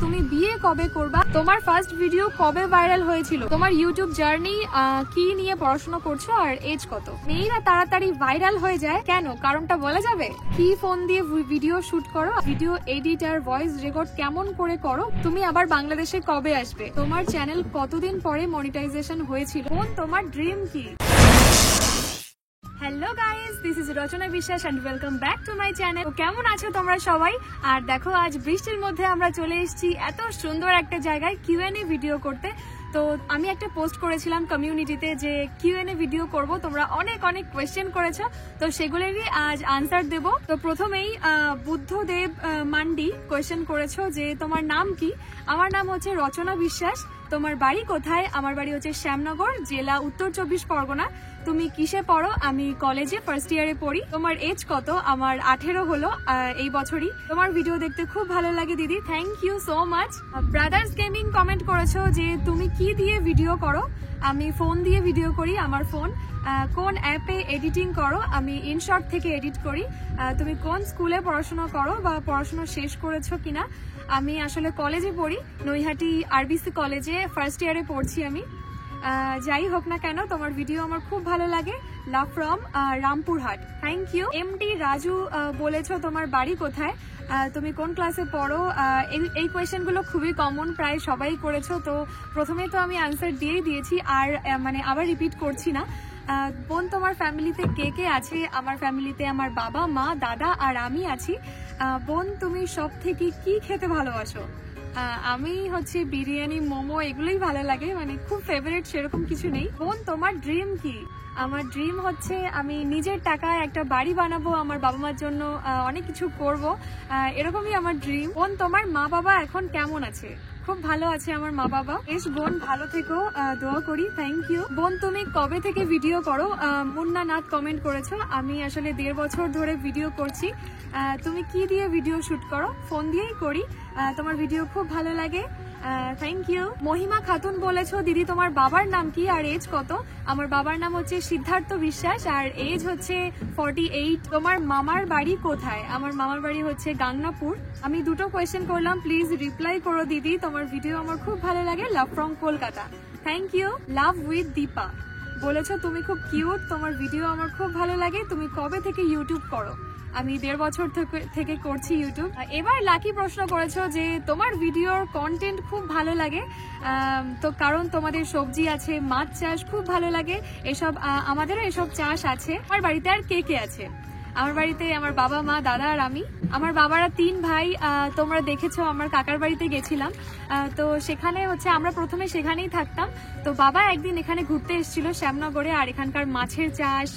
তুমি বিয়ে কবে করবা, তোমার ফার্স্ট ভিডিও কবে ভাইরাল হয়েছিল, তোমার ইউটিউব জার্নি কি নিয়ে পড়াশোনা করছো, আর এজ কত। মেয়েরা তাড়াতাড়ি ভাইরাল হয়ে যায় কেন, কারণটা বলা যাবে? কি ফোন দিয়ে ভিডিও শুট করো, ভিডিও এডিট আর ভয়েস রেকর্ড কেমন করে করো, তুমি আবার বাংলাদেশে কবে আসবে, তোমার চ্যানেল কতদিন পরে মনিটাইজেশন হয়েছিল, কোন তোমার ড্রিম কি। Hello guys, this is Rachana Biswas and welcome back to my channel. কেমন আছো তোমরা সবাই? আর দেখো, আজ বৃষ্টির মধ্যে আমরা চলে এসেছি এত সুন্দর একটা জায়গায় কিউএনএ ভিডিও করতে। তো আমি একটা পোস্ট করেছিলাম কমিউনিটিতে যে কিউএনএ ভিডিও করব, তোমরা অনেক অনেক কোয়েশ্চেন করেছো, তো সেগুলোরই আজ আনসার দেব। তো প্রথমেই বুদ্ধদেব মান্ডি কোয়েশ্চেন করেছো যে তোমার নাম কি। আমার নাম হচ্ছে রচনা বিশ্বাস। তোমার বাড়ি কোথায়? আমার বাড়ি হচ্ছে শ্যামনগর, জেলা উত্তর 24 পরগনা। তুমি কিসে পড়ো? আমি কলেজে ফার্স্ট ইয়ারে পড়ি। তোমার এজ কত? আমার 18 হলো এই বছরই। তোমার ভিডিও দেখতে খুব ভালো লাগে দিদি, thank you so much. Brothers gaming comment করেছো যে তুমি কি দিয়ে ভিডিও করো। আমি ফোন দিয়ে ভিডিও করি, আমার ফোন। কোন অ্যাপে এডিটিং করো? আমি ইনশর্ট থেকে এডিট করি। তুমি কোন স্কুলে পড়াশোনা করো বা পড়াশোনা শেষ করেছো কিনা? আমি আসলে কলেজে পড়ি, নৈহাটি আরবিসি কলেজে ফার্স্ট ইয়ারে পড়ছি আমি। যাই হোক না কেন, তোমার ভিডিও আমার খুব ভালো লাগে। Love from Rampurhat, thank you. MD Raju বলেছো তোমার বাড়ি কোথায়, তুমি কোন ক্লাসে পড়ো। এই কোয়েশ্চেনগুলো খুবই কমন, প্রায় সবাই করেছো। তো প্রথমে তো আমি আনসার দিয়েই দিয়েছি, আর মানে আবার রিপিট করছি না। বোন, তোমার ফ্যামিলিতে কে কে আছে? আমার ফ্যামিলিতে আমার বাবা, মা, দাদা আর আমি আছি। বোন, তুমি সব থেকে কি খেতে ভালোবাসো? আমি হচ্ছে বিরিয়ানি, মোমো, এগুলোই ভালো লাগে, মানে খুব ফেভারিট সেরকম কিছু নেই। বোন, তোমার ড্রিম কি? আমার ড্রিম হচ্ছে আমি নিজের টাকায় একটা বাড়ি বানাবো, আমার বাবা মার জন্য অনেক কিছু করব, এরকমই আমার ড্রিম। বোন, তোমার মা বাবা এখন কেমন আছে? খুব ভালো আছে আমার মা বাবা। বেশ বোন, ভালো থেকো, দোয়া করি, থ্যাংক ইউ। বোন, তুমি কবে থেকে ভিডিও করো? মুন্না নাথ কমেন্ট করেছো। আমি আসলে 1.5 বছর ধরে ভিডিও করছি। তুমি কি দিয়ে ভিডিও শুট করো? ফোন দিয়েই করি। তোমার ভিডিও খুব ভালো লাগে, থ্যাংক ইউ। মহিমা খাতুন বলেছো দিদি তোমার বাবার নাম কি আর এজ কত? আমার বাবার নাম হচ্ছে সিদ্ধার্থ বিশ্বাস আর এজ হচ্ছে 48। তোমার মামার বাড়ি কোথায়? আমার মামার বাড়ি হচ্ছে গাংনাপুর। আমি দুটো কোয়েশ্চেন করলাম, প্লিজ রিপ্লাই করো দিদি, তোমার ভিডিও আমার খুব ভালো লাগে। Love from Kolkata, thank you. Love with Dipa বলেছো তুমি খুব কিউট, তোমার ভিডিও আমার খুব ভালো লাগে। তুমি কবে থেকে ইউটিউব করো? আমি 1.5 বছর থেকে করছি ইউটিউব। এবার লাকি প্রশ্ন করেছো যে তোমার ভিডিওর কন্টেন্ট খুব ভালো লাগে, তো কারণ তোমাদের সবজি আছে, মাছ চাষ খুব ভালো লাগে, এসব আমাদেরও এসব চাষ আছে। আমার বাড়িতে আর কে কে আছে? আমার বাড়িতে আমার বাবা, মা, দাদা আর আমি। আমার বাবারা 3 ভাই। তোমরা দেখেছো আমার কাকার বাড়িতে গেছিলাম, তো সেখানে হচ্ছে আমরা প্রথমে সেখানেই থাকতাম। তো বাবা একদিন এখানে ঘুরতে এসেছিল শ্যামনগরে, আর এখানকার মাছের চাষ,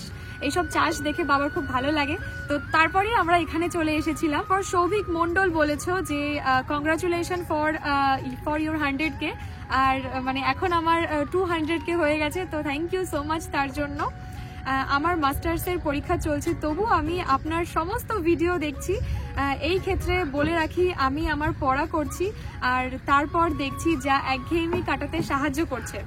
এইসব চাষ দেখে বাবার খুব ভালো লাগে, তো তারপরে আমরা এখানে চলে এসেছিলাম। পর সৌভিক মন্ডল বলেছো যে কংগ্রাচুলেশন ফর ইউর 100K, আর মানে এখন আমার 200K হয়ে গেছে, তো থ্যাংক ইউ সো মাচ তার জন্য। আমার মাস্টার্সের পরীক্ষা চলছে, তবু আমি আপনার সমস্ত ভিডিও দেখছি। এই ক্ষেত্রে বলে রাখি, আমি আমার পড়া করছি আর তারপর দেখছি, যা একঘেয়েমি কাটাতে সাহায্য করছে,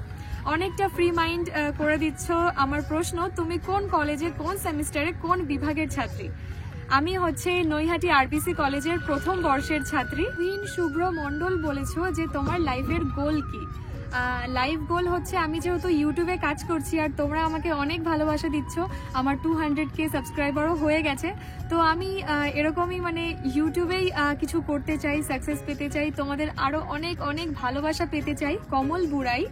অনেকটা ফ্রি মাইন্ড করে দিচ্ছ। আমার প্রশ্ন, তুমি কোন কলেজে, কোন সেমিস্টারে, কোন বিভাগের ছাত্রী? আমি হচ্ছে নৈহাটি আরবিসি কলেজের প্রথম বর্ষের ছাত্রী। কুইন শুভ্র মন্ডল বলেছো যে তোমার লাইফের গোল কি? লাইফ গোল হচ্ছে, আমি যেহেতু ইউটিউবে কাজ করছি আর তোমরা আমাকে অনেক ভালোবাসা দিচ্ছ, আমার 200K সাবস্ক্রাইবারও হয়ে গেছে, তো আমি এরকমই মানে ইউটিউবেই কিছু করতে চাই, সাকসেস পেতে চাই, তোমাদের আরো অনেক অনেক ভালোবাসা পেতে চাই। কমল বুড়াই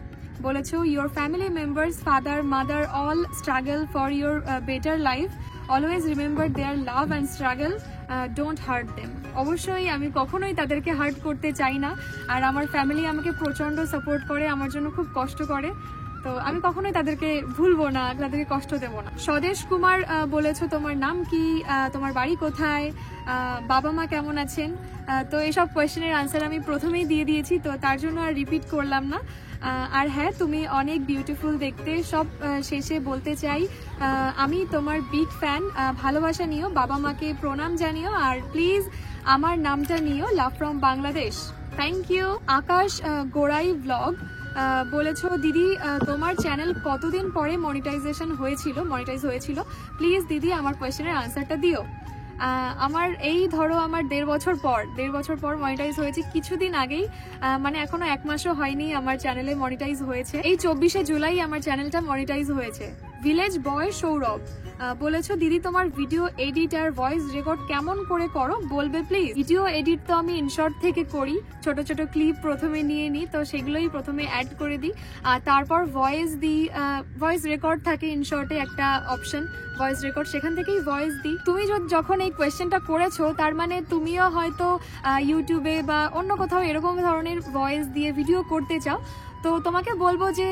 বলেছো your family members, father, mother, all struggle for your better life, always remember their love and struggle, don't hurt them. অবশ্যই আমি কখনোই তাদেরকে হার্ট করতে চাই না, আর আমার ফ্যামিলি আমাকে প্রচণ্ড সাপোর্ট করে, আমার জন্য খুব কষ্ট করে, তো আমি কখনোই তাদেরকে ভুলবো না, তাদেরকে কষ্ট দেবো না। স্বদেশ কুমার বলেছো তোমার নাম কি, তোমার বাড়ি কোথায়, বাবা মা কেমন আছেন? তো এইসব কোয়েশ্চেনের আনসার আমি প্রথমেই দিয়ে দিয়েছি, তো তার জন্য আর রিপিট করলাম না। আর হ্যাঁ, তুমি অনেক বিউটিফুল দেখতে। সব শেষে বলতে চাই, আমি তোমার বিগ ফ্যান, ভালোবাসা নিও, বাবা মাকে প্রণাম জানিও, আর প্লিজ আমার নামটা নিও। Love from Bangladesh, thank you. Akash Gorai blog বলেছো দিদি তোমার চ্যানেল কতদিন পরে মনিটাইজ হয়েছিল? প্লিজ দিদি আমার কোয়েশ্চেনের আনসারটা দিও। আমার এই ধরো আমার 1.5 বছর পর মনিটাইজ হয়েছে কিছুদিন আগেই, মানে এখনো 1 মাসও হয়নি আমার চ্যানেলে মনিটাইজ হয়েছে। এই 24শে জুলাই আমার চ্যানেলটা মনিটাইজ হয়েছে। ভিলেজ বয় সৌরভ বলেছো দিদি তোমার ভিডিও এডিট আর ভয়েস রেকর্ড কেমন করে করো বলবে প্লিজ। ভিডিও এডিট তো আমি ইনশর্ট থেকে করি, ছোট ছোট ক্লিপ প্রথমে নিয়ে নিই, তো সেগুলোই প্রথমে অ্যাড করে দিই আর তারপর ভয়েস দিই। ভয়েস রেকর্ড থাকে ইনশর্টে একটা অপশন ভয়েস রেকর্ড, সেখান থেকেই ভয়েস দিই। তুমি যখন এই কোয়েশ্চেনটা করেছো তার মানে তুমিও হয়তো ইউটিউবে বা অন্য কোথাও এরকম ধরনের ভয়েস দিয়ে ভিডিও করতে চাও। তো তোমাকে বলবো যে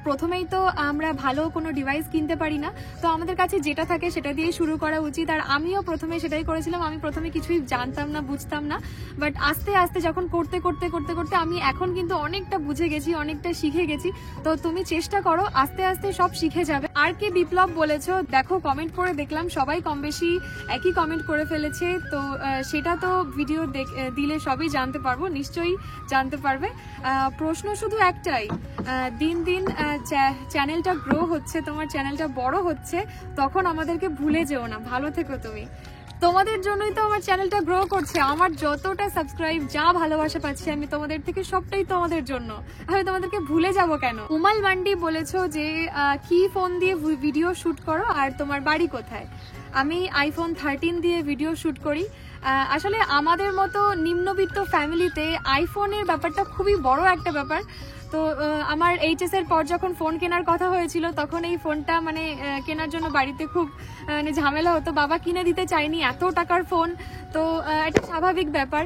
প্রথমেই তো আমরা ভালো কোনো ডিভাইস কিনতে পারি না, তো আমাদের কাছে যেটা থাকে সেটা দিয়েই শুরু করা উচিত। আর আমিও প্রথমে সেটাই করেছিলাম, আমি প্রথমে কিছুই জানতাম না, বুঝতাম না, বাট আস্তে আস্তে যখন করতে করতে করতে করতে আমি এখন কিন্তু অনেকটা বুঝে গেছি, অনেকটা শিখে গেছি। তো তুমি চেষ্টা করো, আস্তে আস্তে সব শিখে যাবে। আর কে বিপ্লব বলেছো, দেখো কমেন্ট করে দেখলাম সবাই কম বেশি একই কমেন্ট করে ফেলেছে, তো সেটা তো ভিডিও দিলে সবই জানতে পারবো, নিশ্চয়ই জানতে পারবে। প্রশ্ন শুধু একটা, দিন দিন চ্যানেলটা গ্রো হচ্ছে, তোমার চ্যানেলটা বড় হচ্ছে, তখন আমাদেরকে ভুলে যেও না। ভালো থেকো তুমি, তোমাদের জন্যই তো আমার চ্যানেলটা গ্রো করছে। আমার যতটা সাবস্ক্রাইব, যা ভালোবাসা পাচ্ছি আমি তোমাদের থেকে, সবটাই তোমাদের জন্য। আমি তোমাদেরকে ভুলে যাব কেন? উমাল মান্ডি বলেছো যে কি ফোন দিয়ে ভিডিও শুট করো আর তোমার বাড়ি কোথায়? আমি আইফোন 13 দিয়ে ভিডিও শুট করি। আসলে আমাদের মতো নিম্নবিত্ত ফ্যামিলিতে আইফোনের ব্যাপারটা খুবই বড় একটা ব্যাপার। তো আমার এইচএস এর পর যখন ফোন কেনার কথা হয়েছিল তখন এই ফোনটা মানে কেনার জন্য বাড়িতে খুব মানে ঝামেলা হতো, বাবা কিনে দিতে চায়নি, এত টাকার ফোন, তো এটা স্বাভাবিক ব্যাপার।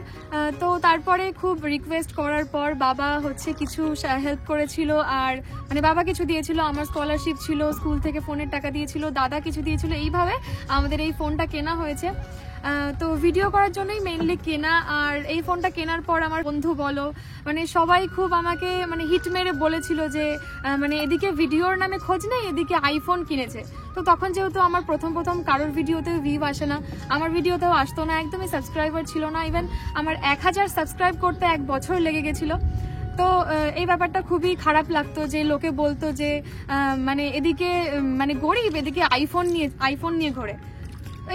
তো তারপরে খুব রিকোয়েস্ট করার পর বাবা হচ্ছে কিছু হেল্প করেছিল, আর মানে বাবা কিছু দিয়েছিল, আমার স্কলারশিপ ছিল, স্কুল থেকে ফোনের টাকা দিয়েছিল, দাদা কিছু দিয়েছিল, এইভাবে আমাদের এই ফোনটা কেনা হয়েছে। তো ভিডিও করার জন্যই মেইনলি কেনা। আর এই ফোনটা কেনার পর আমার বন্ধু বলো মানে সবাই খুব আমাকে মানে হিট মেরে বলেছিল যে মানে এদিকে ভিডিওর নামে খোঁজ নেই, এদিকে আইফোন কিনেছে। তো তখন যেহেতু আমার প্রথম কারোর ভিডিওতে ভিউ আসে না, আমার ভিডিওতেও আসতো না, একদমই সাবস্ক্রাইবার ছিল না, ইভেন আমার 1000 সাবস্ক্রাইব করতে 1 বছর লেগে গেছিল। তো এই ব্যাপারটা খুবই খারাপ লাগতো যে লোকে বলতো যে মানে এদিকে মানে গরিব, এদিকে আইফোন নিয়ে ঘোরে।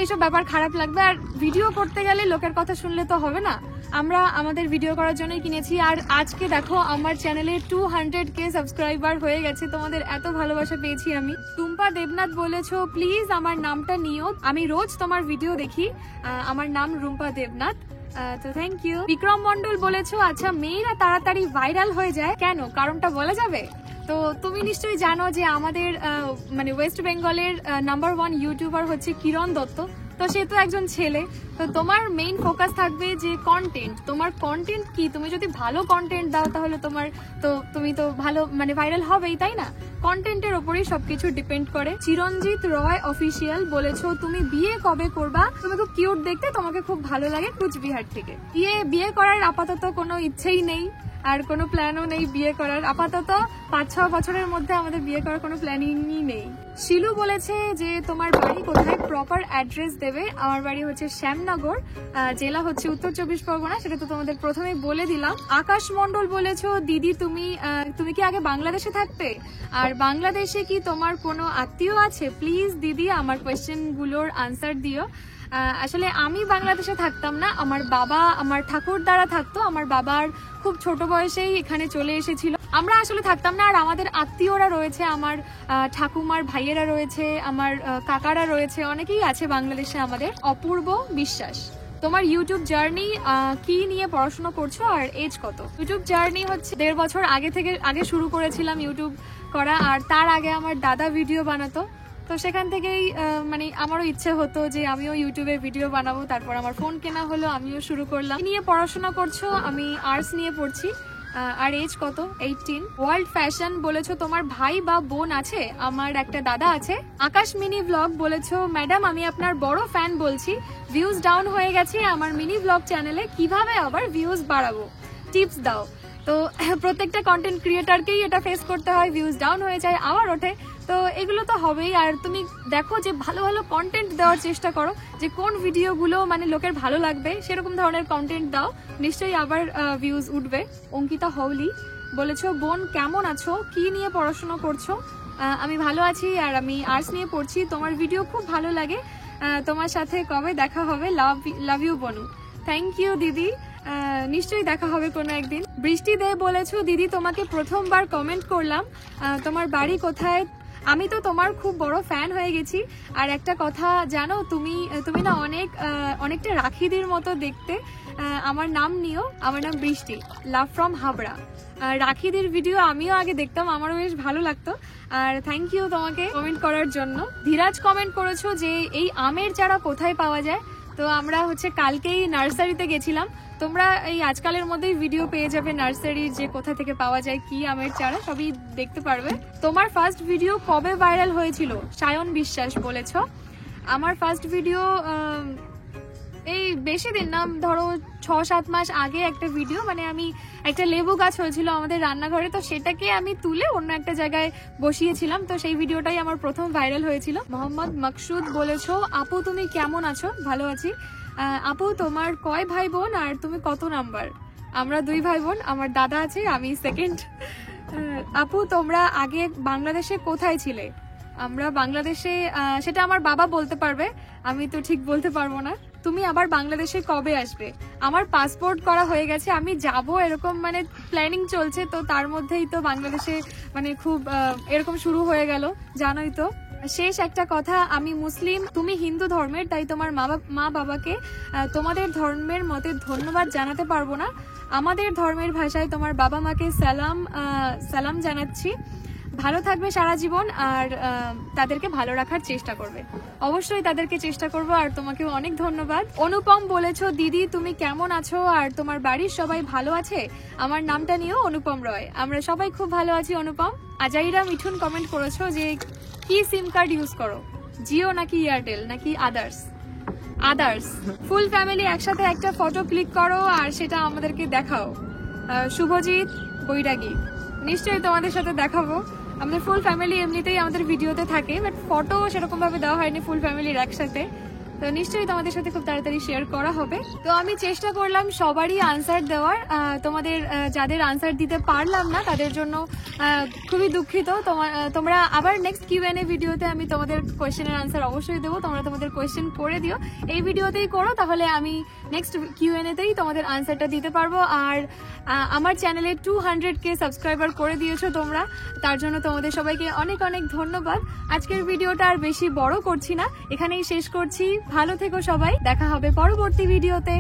এইসব ব্যাপার খারাপ লাগবে। আর ভিডিও করতে গেলে লোকের কথা শুনলে তো হবে না, আমরা আমাদের ভিডিও করার জন্যই কিনেছি। আর আজকে দেখো আমার চ্যানেলে 200K সাবস্ক্রাইবার হয়ে গেছে, তোমাদের এত ভালোবাসা পেয়েছি আমি। টুম্পা দেবনাথ বলেছো প্লিজ আমার নামটা নিও, আমি রোজ তোমার ভিডিও দেখি, আমার নাম রুম্পা দেবনাথ। তো থ্যাংক ইউ। বিক্রম মন্ডল বলেছো আচ্ছা মেয়েরা তাড়াতাড়ি ভাইরাল হয়ে যায় কেন, কারণটা বলা যাবে? তো তুমি নিশ্চয়ই জানো যে আমাদের মানে ওয়েস্ট বেঙ্গলের নাম্বার 1 ইউটিউবার হচ্ছে কিরণ দত্ত, তো সে তো একজন ছেলে। তো তোমার মেইন ফোকাস থাকবে যে কন্টেন্ট, তোমার কন্টেন্ট কি, তুমি যদি ভালো কন্টেন্ট দাও তাহলে তুমি তো ভালো মানে ভাইরাল হবেই, তাই না? কন্টেন্টের ওপরেই সবকিছু ডিপেন্ড করে। চিরঞ্জিত রয় অফিসিয়াল বলেছো তুমি বিয়ে কবে করবা, তুমি খুব কিউট দেখতে, তোমাকে খুব ভালো লাগে, কুচবিহার থেকে। বিয়ে করার আপাতত কোনো ইচ্ছেই নেই, আর কোনো প্ল্যানও নেই বিয়ে করার। আপাতত 5-6 বছরের মধ্যে আমাদের বিয়ে করার কোনো প্ল্যানিংই নেই। শিলু বলেছে যে তোমার বাড়ি কোথায়, প্রপার অ্যাড্রেস দেবে। আমার বাড়ি হচ্ছে শ্যামনগর, জেলা হচ্ছে উত্তর 24 পরগনা, সেটা তো তোমাদের প্রথমে বলে দিলাম। আকাশ মন্ডল বলেছো দিদি তুমি কি আগে বাংলাদেশে থাকতে, আর বাংলাদেশে কি তোমার কোনো আত্মীয় আছে? প্লিজ দিদি আমার কোয়েশ্চেন গুলোর আনসার দিও। আসলে আমি বাংলাদেশে থাকতাম না, আমার বাবা আমার ঠাকুরদারা থাকতো, আমার বাবার খুব ছোট বয়সেই এখানে চলে এসেছিল, আমরা আসলে থাকতাম না। আর আমাদের আত্মীয়রা রয়েছে, আমার ঠাকুমার ভাইয়েরা রয়েছে, আমার কাকারা রয়েছে, অনেকেই আছে বাংলাদেশে আমাদের। অপূর্ব বিশ্বাস তোমার ইউটিউব জার্নি কি নিয়ে পড়াশোনা করছো আর এজ কত? ইউটিউব জার্নি হচ্ছে 1.5 বছর আগে শুরু করেছিলাম ইউটিউব করা, আর তার আগে আমার দাদা ভিডিও বানাতো, তো সেখান থেকেই মানে আমারও ইচ্ছে হতো যে আমিও ইউটিউবে ভিডিও বানাবো। তারপর আমার ফোন কেনা হলো, আমিও শুরু করলাম। নিয়ে পড়াশোনা করছো? আমি আর্টস নিয়ে পড়ছি। আর এজ কত? 18। ওয়ার্ল্ড ফ্যাশন বলেছো তোমার ভাই বা বোন আছে? আমার একটা দাদা আছে। আকাশ মিনি ব্লগ বলেছো ম্যাডাম আমি আপনার বড় ফ্যান বলছি, ভিউজ ডাউন হয়ে গেছে আমার মিনি ব্লগ চ্যানেলে, কিভাবে আবার ভিউজ বাড়াবো, টিপস দাও। তো প্রত্যেকটা কন্টেন্ট ক্রিয়েটারকেই এটা ফেস করতে হয়, ভিউজ ডাউন হয়ে যায় আবার ওঠে, তো এগুলো তো হবেই। আর তুমি দেখো যে ভালো ভালো কন্টেন্ট দেওয়ার চেষ্টা করো, যে কোন ভিডিওগুলো মানে লোকের ভালো লাগবে সেরকম ধরনের কন্টেন্ট দাও, নিশ্চয়ই আবার ভিউজ উঠবে। অঙ্কিতা হৌলি বলেছো বোন কেমন আছো, কি নিয়ে পড়াশোনা করছো? আমি ভালো আছি, আর আমি আর্টস নিয়ে পড়ছি। তোমার ভিডিও খুব ভালো লাগে, তোমার সাথে কবে দেখা হবে, লাভ ইউ বনু। থ্যাংক ইউ দিদি, নিশ্চয়ই দেখা হবে কোনো একদিন। বৃষ্টি দে বলেছো দিদি তোমাকে প্রথমবার কমেন্ট করলাম, তোমার বাড়ি কোথায়? আমি তো তোমার খুব বড় ফ্যান হয়ে গেছি। আর একটা কথা জানো, তুমি না অনেকটা রাখিদির মতো দেখতে। আমার নাম নিও, আমার নাম বৃষ্টি, লাভ ফ্রম হাবড়া। রাখিদির ভিডিও আমিও আগে দেখতাম, আমারও বেশ ভালো লাগতো। আর থ্যাংক ইউ তোমাকে কমেন্ট করার জন্য। ধীরাজ কমেন্ট করেছো যে এই আমের চারা কোথায় পাওয়া যায়। তো আমরা কালকেই নার্সারিতে গেছিলাম। তোমরা এই আজকালের মধ্যেই ভিডিও পেয়ে যাবে নার্সারির, যে কোথা থেকে পাওয়া যায়, কি আমের চারা, সবই দেখতে পারবে। তোমার ফার্স্ট ভিডিও কবে ভাইরাল হয়েছিল? সায়ন বিশ্বাস বলেছ। আমার ফার্স্ট ভিডিও এই বেশি দিন না, ধরো 6-7 মাস আগে একটা ভিডিও, মানে আমি একটা লেবু গাছ হয়েছিল আমাদের রান্নাঘরে, তো সেটাকে আমি তুলে অন্য একটা জায়গায় বসিয়েছিলাম। তো সেই ভিডিওটাই আমার প্রথম ভাইরাল হয়েছিল। মোহাম্মদ মকসুদ বলেছো আপু তুমি কেমন আছো? ভালো আছি। আপু তোমার কয় ভাই বোন আর তুমি কত নাম্বার? আমরা 2 ভাই বোন, আমার দাদা আছে, আমি সেকেন্ড। আপু তোমরা আগে বাংলাদেশে কোথায় ছিলে? আমরা বাংলাদেশে, সেটা আমার বাবা বলতে পারবে, আমি তো ঠিক বলতে পারবো না। তুমি আবার বাংলাদেশে কবে আসবে? আমার পাসপোর্ট করা হয়ে গেছে, আমি যাব এরকম মানে প্ল্যানিং চলছে। তো তার মধ্যেই তো বাংলাদেশে মানে খুব এরকম শুরু হয়ে গেল, জানোই তো। শেষ একটা কথা, আমি মুসলিম, তুমি হিন্দু ধর্মের, তাই তোমার মা বাবাকে তোমাদের ধর্মের মতে ধন্যবাদ জানাতে পারবো না। আমাদের ধর্মের ভাষায় তোমার বাবা মাকে সালাম জানাচ্ছি। ভালো থাকবে সারা জীবন, আর তাদেরকে ভালো রাখার চেষ্টা করবে। অবশ্যই তাদেরকে চেষ্টা করবো। আর তোমাকেও অনেক ধন্যবাদ। অনুপম বলেছো দিদি তুমি কেমন আছো আর তোমার বাড়ির সবাই ভালো আছে? আমার নামটা নিয়েও অনুপম রয়। আমরা সবাই খুব ভালো আছি অনুপম। আজাইরা মিঠুন কমেন্ট করেছো যে কি সিম কার্ড ইউজ করো, জিও নাকি এয়ারটেল নাকি আদার্স? ফুল ফ্যামিলি একসাথে একটা ফটো ক্লিক করো আর সেটা আমাদেরকে দেখাও। শুভজিৎ বৈরাগী, নিশ্চয়ই তোমাদের সাথে দেখাবো। আমাদের ফুল ফ্যামিলি এমনিতেই আমাদের ভিডিওতে থাকে, বাট ফটো সেরকম ভাবে দেওয়া হয়নি ফুল ফ্যামিলির একসাথে। তো নিশ্চয়ই তোমাদের সাথে খুব তাড়াতাড়ি শেয়ার করা হবে। তো আমি চেষ্টা করলাম সবারই আনসার দেওয়ার। তোমাদের যাদের আনসার দিতে পারলাম না তাদের জন্য খুবই দুঃখিত। তোমরা আবার নেক্সট কিউএনএ ভিডিওতে আমি তোমাদের কোয়েশ্চেনের আনসার অবশ্যই দেবো। তোমরা তোমাদের কোয়েশ্চেন করে দিও, এই ভিডিওতেই করো, তাহলে আমি নেক্সট কিউএনএতেই তোমাদের আনসারটা দিতে পারবো। আর আমার চ্যানেলে 200K সাবস্ক্রাইবার করে দিয়েছো তোমরা, তার জন্য তোমাদের সবাইকে অনেক অনেক ধন্যবাদ। আজকের ভিডিওটা আর বেশি বড় করছি না, এখানেই শেষ করছি। ভালো থেকো সবাই, দেখা হবে পরবর্তী ভিডিওতে।